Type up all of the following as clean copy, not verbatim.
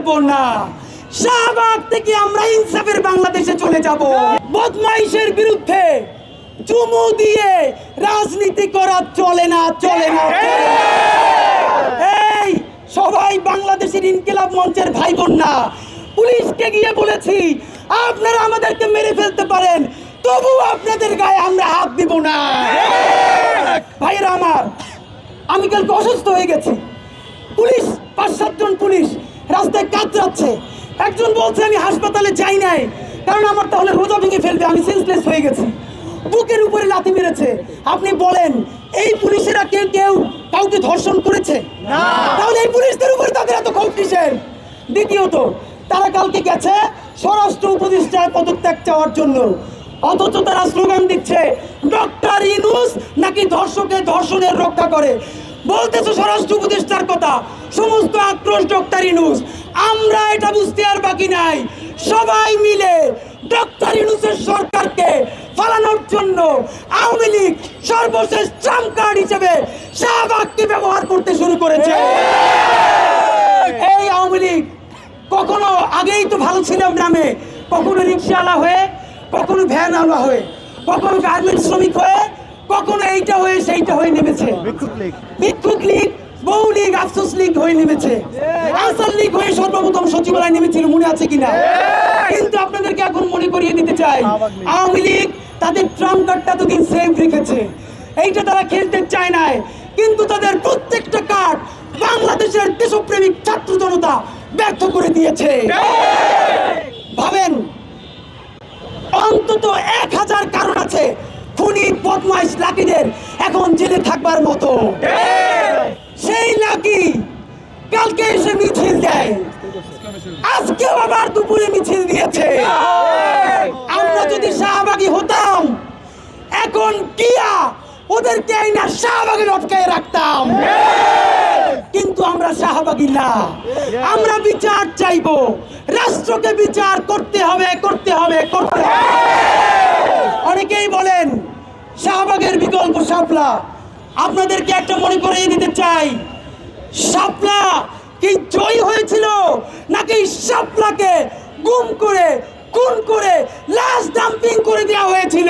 ফেলবো না। শাহবাগ থেকে আমরা ইনসাফের বাংলাদেশে চলে যাব। বদমাইশের বিরুদ্ধে চুমু দিয়ে রাজনীতি করা চলে না, চলে না। এই সবাই বাংলাদেশের ইনকিলাব মঞ্চের ভাই বোন না, পুলিশকে গিয়ে বলেছি আপনারা আমাদেরকে মেরে ফেলতে পারেন, তবু আপনাদের গায়ে আমরা হাত দিব না। ভাইরা আমার, আমি কালকে অসুস্থ হয়ে গেছি। পুলিশ 5-7 জন পুলিশ রাস্তায় কাতরাচ্ছে। একজন বলছে আমি হাসপাতালে যাই নাই, কারণ আমার তাহলে রোজা ভেঙে ফেলবে, আমি সেন্সলেস হয়ে গেছি। বুকের উপরে লাথি মেরেছে। আপনি বলেন এই পুলিশেরা কেউ কাউকে ধর্ষণ করেছে? তাহলে এই পুলিশদের উপরে তাদের এত ক্ষোভ কিসের? দ্বিতীয়ত, তারা কালকে গেছে স্বরাষ্ট্র উপদেষ্টার পদত্যাগ চাওয়ার জন্য, অথচ তারা স্লোগান দিচ্ছে ডক্টর ইউনূস নাকি ধর্ষকের ধর্ষণের রক্ষা করে। বলতেছে স্বরাষ্ট্র উপদেষ্টার কথা, সমস্ত আক্রোশ ডক্টর ইউনূস। আমরা এটা বুঝতে আর বাকি নাই, সবাই মিলে ডক্টর ইউনূসের সরকারকে ফালানোর জন্য আওয়ামী লীগ সর্বশেষ ট্রাম্প কার্ড হিসেবে শাহবাগকে ব্যবহার করতে শুরু করেছে। এই আওয়ামী লীগ কখনো আগেই তো ভালো ছিল গ্রামে, কখনো রিক্সাওয়ালা হয়ে, কখনো ভ্যানওয়ালা হয়ে, কখনো গার্মেন্টস শ্রমিক হয়ে, কখনো এইটা হয়ে সেইটা হয়ে নেমেছে। ভিক্ষুক লীগ, বহু লীগ, আফসোস লীগ হয়ে নেমেছে, আনসার লীগ হয়ে সর্বপ্রথম সচিবালয় নেমেছিল, মনে আছে কিনা? কিন্তু আপনাদেরকে এখন মনে করিয়ে দিতে চাই, আওয়ামী লীগ তাদের ট্রাম্প কার্ডটা এতদিন সেভ রেখেছে, এইটা তারা খেলতে চায় না। কিন্তু তাদের প্রত্যেকটা কার্ড বাংলাদেশের দেশপ্রেমিক ছাত্র জনতা ব্যর্থ করে দিয়েছে। ভাবেন, অন্তত 1000 কারণ আছে খুনি বদমাইশ লাকিদের এখন জেলে থাকবার মতো। সেই লাকি কালকে এসে মিছিল দেয়, আজকেও আবার দুপুরে মিছিল দিয়েছে। আমরা যদি শাহবাগী হতাম, এখন কিয়া ওদেরকে আইনা শাহবাগে লটকায় রাখতাম। কিন্তু আমরা শাহবাগী না, আমরা বিচার চাইবো। রাষ্ট্রকে বিচার করতে হবে, করতে হবে, করতে হবে। অনেকেই বলেন শাহবাগের বিকল্প শাপলা। আপনাদেরকে একটা মনে করিয়ে দিতে চাই, শাপলা কি জয় হয়েছিল নাকি শাপলাকে গুম করে, খুন করে, লাশ ডাম্পিং করে দেওয়া হয়েছিল?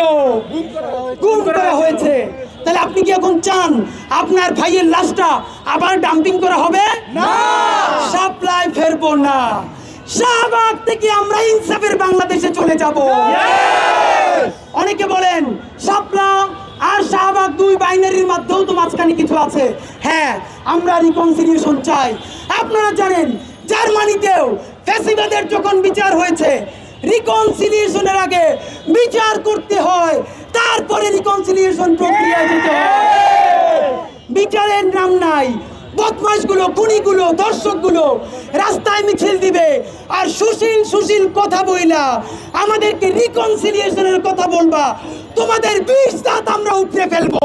গুম করা হয়েছে। তাহলে আপনি কি এখন চান আপনার ভাইয়ের লাশটা আবার ডাম্পিং করা হবে? না, শাপলায় ফেরবো না। শাহবাগ থেকে আমরা ইনসাফের বাংলাদেশে চলে যাব। অনেকে বলেন শাপলা আর শাহবাগ দুই বাইনারির মধ্যেও তো মাঝখানে কিছু আছে। হ্যাঁ, আমরা রিকনসিলিয়েশন চাই। আপনারা জানেন জার্মানিতেও ফ্যাসিবাদের যখন বিচার হয়েছে, রিকনসিলিয়েশনের আগে বিচার করতে হয়, তারপরে রিকনসিলিয়েশন প্রক্রিয়া যেতে হয়। বিচারের নাম নাই, বদমাশগুলো, খুনিগুলো, দর্শকগুলো রাস্তায় মিছিল দিবে আর সুশীল কথা বইলা আমাদেরকে রিকনসিলিয়েশনের কথা বলবা। তোমাদের 20 দাঁত আমরা উপড়ে ফেলবো।